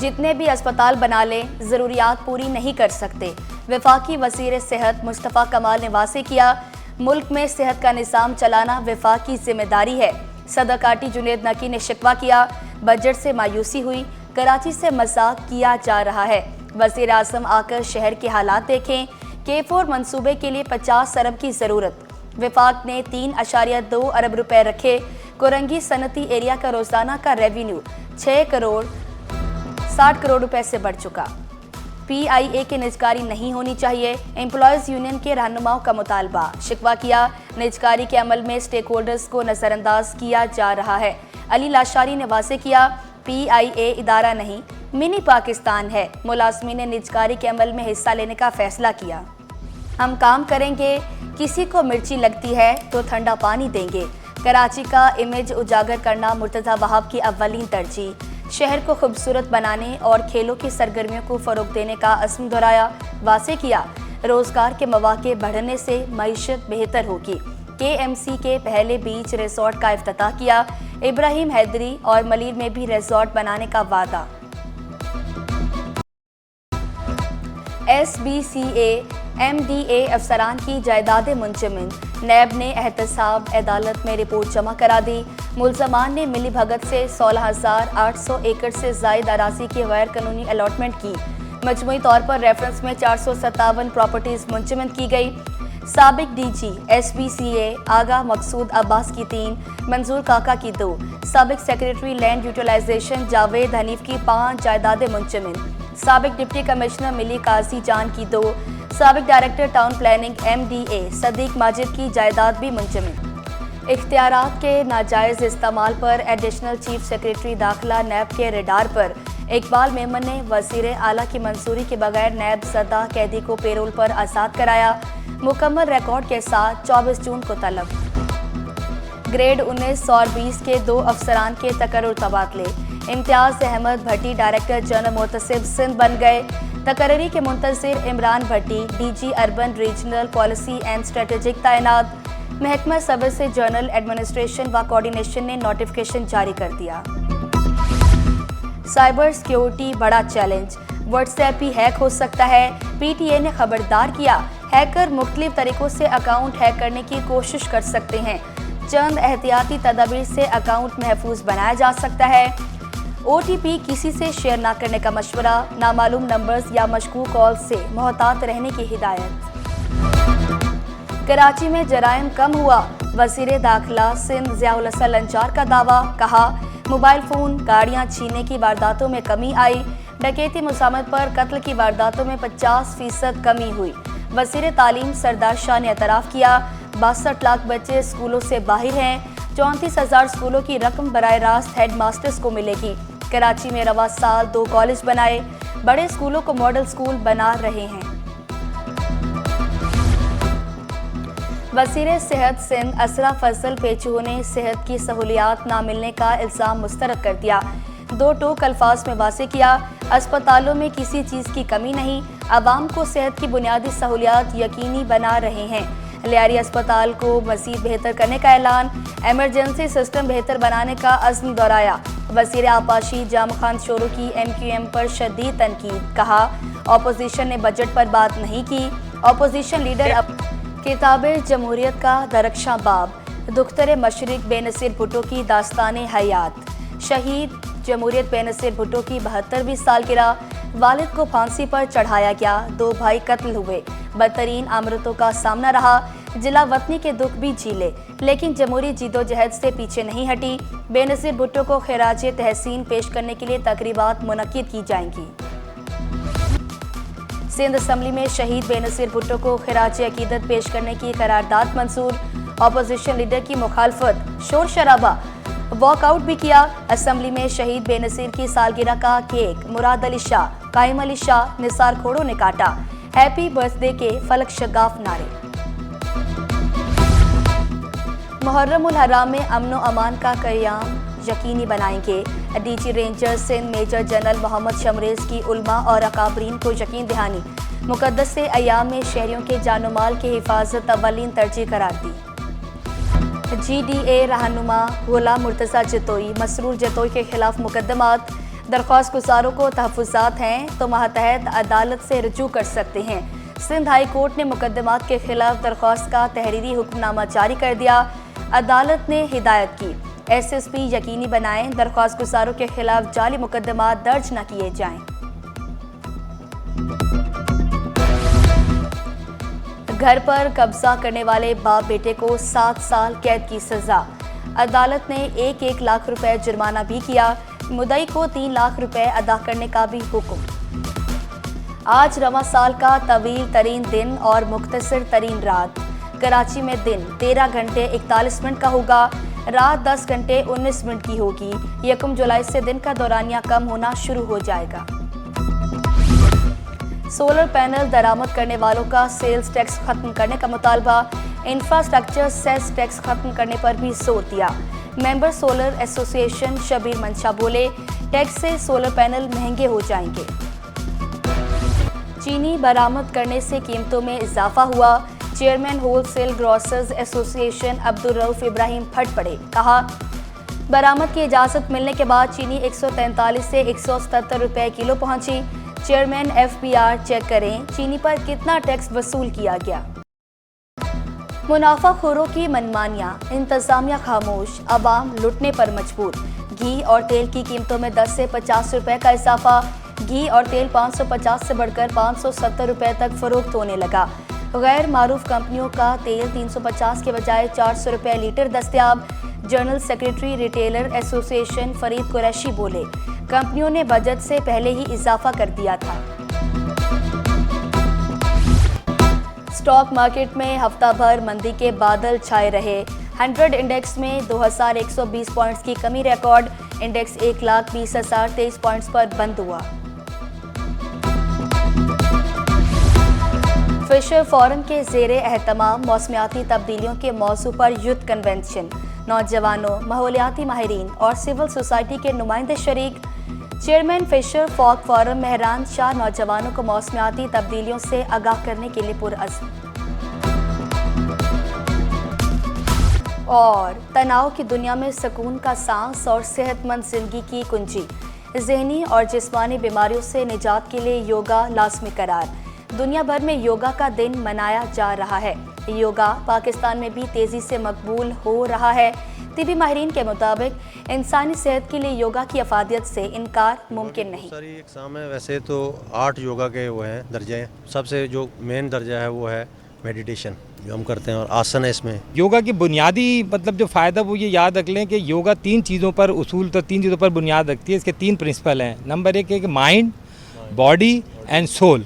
جتنے بھی اسپتال بنا لیں ضروریات پوری نہیں کر سکتے۔ وفاقی وزیر صحت مصطفیٰ کمال نے واضح کیا، ملک میں صحت کا نظام چلانا وفاق کی ذمہ داری ہے۔ صدر پارٹی جنید نکی نے شکوہ کیا، بجٹ سے مایوسی ہوئی، کراچی سے مذاق کیا جا رہا ہے۔ وزیر اعظم آ کر شہر کے حالات دیکھیں، K4 منصوبے کے لیے 50 ارب کی ضرورت۔ وفاق نے 3.2 ارب روپے رکھے۔ کورنگی صنعتی ایریا کا روزانہ کا ریونیو 6 کروڑ 60 کروڑ روپے سے بڑھ چکا۔ PIA کی نجکاری نہیں ہونی چاہیے، امپلائیز یونین کے رہنماؤں کا مطالبہ۔ شکوہ کیا، نجکاری کے عمل میں سٹیک ہولڈرز کو نظر انداز کیا جا رہا ہے۔ علی لاشاری نے واضح کیا، PIA ادارہ نہیں، منی پاکستان ہے۔ ملازمین نے نجکاری کے عمل میں حصہ لینے کا فیصلہ کیا۔ ہم کام کریں گے، کسی کو مرچی لگتی ہے تو ٹھنڈا پانی دیں گے۔ کراچی کا امیج اجاگر کرنا مرتضی وہاب کی اولین ترجیح۔ شہر کو خوبصورت بنانے اور کھیلوں کی سرگرمیوں کو فروغ دینے کا عزم دہرایا۔ واضح کیا، روزگار کے مواقع بڑھنے سے معیشت بہتر ہوگی۔ KMC کے پہلے بیچ ریزورٹ کا افتتاح کیا۔ ابراہیم حیدری اور ملیر میں بھی ریزورٹ بنانے کا وعدہ۔ SBCA MDA افسران کی جائیدادیں منجمد۔ نیب نے احتساب عدالت میں رپورٹ جمع کرا دی۔ ملزمان نے ملی بھگت سے 16,800 ایکڑ سے زائد اراضی کی غیر قانونی الاٹمنٹ کی۔ مجموعی طور پر ریفرنس میں 457 پراپرٹیز منجمد کی گئی۔ سابق DG SBCA آغا مقصود عباس کی 3، منظور کاکا کی 2، سابق secretary land utilization Javed Hanif کی 5 جائیدادیں منجمد۔ سابق ڈپٹی کمشنر ملی قاضی جان کی 2، سابق ڈائریکٹر ٹاؤن پلاننگ MDA صدیق ماجد کی جائیداد بھی منجمد۔ اختیارات کے ناجائز استعمال پر ایڈیشنل چیف سیکریٹری داخلہ نیب کے ریڈار پر۔ اقبال میمن نے وزیر اعلیٰ کی منظوری کے بغیر نیب زدہ قیدی کو پیرول پر آزاد کرایا۔ مکمل ریکارڈ کے ساتھ 24 جون کو طلب۔ گریڈ 19 اور 20 کے 2 افسران کے تقرر تبادلے۔ امتیاز احمد بھٹی ڈائریکٹر جنرل محتسب سندھ بن گئے۔ تقرری کے منتظر عمران بھٹی DG urban regional policy and strategic تعینات۔ محکمہ صبر سے جنرل ایڈمنسٹریشن و کوارڈینیشن نے نوٹیفکیشن جاری کر دیا۔ سائبر سیکیورٹی بڑا چیلنج، واٹس ایپ بھی ہیک ہو سکتا ہے۔ PTA نے خبردار کیا، ہیکر مختلف طریقوں سے اکاؤنٹ ہیک کرنے کی کوشش کر سکتے ہیں۔ چند احتیاطی تدابیر سے اکاؤنٹ محفوظ بنایا جا سکتا ہے۔ OTP کسی سے شیئر نہ کرنے کا مشورہ، نامعلوم نمبرز یا مشکوک کالز سے محتاط رہنے کی ہدایت۔ کراچی میں جرائم کم ہوا، وزیر داخلہ سندھ ضیاء الحسن لنچار کا دعویٰ۔ کہا، موبائل فون، گاڑیاں چھیننے کی وارداتوں میں کمی آئی۔ ڈکیتی مزاحمت پر قتل کی وارداتوں میں 50% کمی ہوئی۔ وزیر تعلیم سردار شاہ نے اعتراف کیا، 62 لاکھ بچے اسکولوں سے باہر ہیں۔ 34,000 اسکولوں کی رقم براہ راست ہیڈ ماسٹرز کو ملے گی۔ کراچی میں رواں سال 2 کالج بنائے، بڑے اسکولوں کو ماڈل اسکول بنا رہے ہیں۔ وزیر صحت سندھ اسرا فضل پیچو نے صحت کی سہولیات نہ ملنے کا الزام مسترد کر دیا۔ 2 ٹوک الفاظ میں واضح کیا، اسپتالوں میں کسی چیز کی کمی نہیں، عوام کو صحت کی بنیادی سہولیات یقینی بنا رہے ہیں۔ لیاری اسپتال کو مزید بہتر کرنے کا اعلان۔ ایمرجنسی سسٹم بہتر بنانے کا عزم دہرایا۔ وزیر آبپاشی جام خان شورو کی MQM پر شدید تنقید۔ کہا، اپوزیشن نے بجٹ پر بات نہیں کی۔ اپوزیشن لیڈر کتاب جمہوریت کا درخشاں باب، دختر مشرق بے نظیر بھٹو کی داستان حیات۔ شہید جمہوریت بے نظیر بھٹو کی 72ویں سالگرہ، والد کو پھانسی پر چڑھایا گیا، 2 بھائی قتل ہوئے، بدترین آمرتوں کا سامنا رہا، جلا وطنی کے دکھ بھی جھیلے، لیکن جمہوری جدوجہد سے پیچھے نہیں ہٹی۔ بے نظیر بھٹو کو خراج تحسین پیش کرنے کے لیے تقریبات منعقد کی جائیں گی۔ سندھ اسمبلی میں شہید بے نظیر بھٹو کو خراج عقیدت پیش کرنے کی قرارداد منظور۔ اپوزیشن لیڈر کی مخالفت، شور شرابہ، واک آؤٹ بھی کیا۔ اسمبلی میں شہید بے نظیر کی سالگرہ کا کیک مراد علی شاہ، قائم علی شاہ، نثار کھوڑوں نے کاٹا۔ ہیپی برتھ ڈے کے فلک شگاف نعرے۔ محرم الحرام میں امن و امان کا قیام یقینی بنائیں گے۔ DG ranger Sindh major general Muhammad Shamraiz کی علماء اور اکابرین کو یقین دہانی۔ مقدس سے ایام میں شہریوں کے جان و مال کی حفاظت اولین ترجیح قرار دی۔ GDA رہنما غلام مرتضیٰ جتوئی، مسرور جتوئی کے خلاف مقدمات۔ درخواست گزاروں کو تحفظات ہیں تو ماتحت عدالت سے رجوع کر سکتے ہیں۔ سندھ ہائی کورٹ نے مقدمات کے خلاف درخواست کا تحریری حکم نامہ جاری کر دیا۔ عدالت نے ہدایت کی ایس ایس پی یقینی بنائیں درخواست گزاروں کے خلاف جعلی مقدمات درج نہ کیے جائیں۔ گھر پر قبضہ کرنے والے باپ بیٹے کو 7 سال قید کی سزا۔ عدالت نے 1 لاکھ روپے جرمانہ بھی کیا، مدعی کو 3 لاکھ روپے ادا کرنے کا بھی حکم۔ آج رواں سال کا طویل ترین دن اور مختصر ترین رات۔ کراچی میں دن 13 گھنٹے 41 منٹ کا ہوگا، رات 10 گھنٹے 19 منٹ کی ہوگی۔ 1 جولائی سے دن کا دورانیہ کم ہونا شروع ہو جائے گا۔ سولر پینل درآمد کرنے والوں کا سیلز ٹیکس ختم کرنے کا مطالبہ۔ انفراسٹرکچر سیس ٹیکس ختم کرنے پر بھی زور دیا۔ ممبر سولر ایسوسی ایشن شبیر منشا بولے، ٹیکس سے سولر پینل مہنگے ہو جائیں گے۔ چینی برآمد کرنے سے قیمتوں میں اضافہ ہوا۔ چیئرمین ہول سیل گروسرز ایسوسی ایشن عبدالرؤف ابراہیم پھٹ پڑے، کہا برآمد کی اجازت ملنے کے بعد چینی 143 سے 177 روپے کلو پہنچی۔ Chairman F P R check کریں چینی پر کتنا ٹیکس وصول کیا گیا۔ منافع خوروں کی منمانیاں، انتظامیہ خاموش، عوام لٹنے پر مجبور۔ گھی اور تیل کی قیمتوں میں 10 سے 50 روپے کا اضافہ۔ گھی اور تیل 550 سے بڑھ کر 570 روپے تک فروخت ہونے لگا۔ غیر معروف کمپنیوں کا تیل 350 کے بجائے 400 روپے لیٹر دستیاب۔ جنرل سیکریٹری ریٹیلر ایسوسی ایشن فرید قریشی بولے، کمپنیوں نے بجٹ سے پہلے ہی اضافہ کر دیا تھا۔ اسٹاک مارکیٹ میں ہفتہ بھر مندی کے بادل چھائے رہے۔ 100 انڈیکس میں 2120 پوائنٹس کی کمی ریکارڈ، انڈیکس 1,20,023 پوائنٹس پر بند ہوا۔ فشر فورم کے زیر اہتمام موسمیاتی تبدیلیوں کے موضوع پر یوتھ کنونشن، نوجوانوں، ماحولیاتی ماہرین اور سول سوسائٹی کے نمائندے شریک۔ چیئرمین فشر فوک فورم مہران شاہ نوجوانوں کو موسمیاتی تبدیلیوں سے آگاہ کرنے کے لیے پرعزم۔ اور تناؤ کی دنیا میں سکون کا سانس اور صحت مند زندگی کی کنجی، ذہنی اور جسمانی بیماریوں سے نجات کے لیے یوگا لازمی قرار۔ دنیا بھر میں یوگا کا دن منایا جا رہا ہے۔ یوگا پاکستان میں بھی تیزی سے مقبول ہو رہا ہے۔ طبی ماہرین کے مطابق انسانی صحت کے لیے یوگا کی افادیت سے انکار ممکن نہیں۔ ساری اقسام ہے، ویسے تو 8 یوگا کے وہ ہیں درجے ہیں۔ سب سے جو مین درجہ ہے وہ ہے میڈیٹیشن جو ہم کرتے ہیں، اور آسن ہے اس میں۔ یوگا کی بنیادی جو فائدہ وہ یہ یاد رکھ لیں کہ یوگا 3 چیزوں پر تین چیزوں پر بنیاد رکھتی ہے۔ اس کے 3 پرنسپل ہیں۔ نمبر 1 ہے کہ مائنڈ، باڈی اینڈ سول۔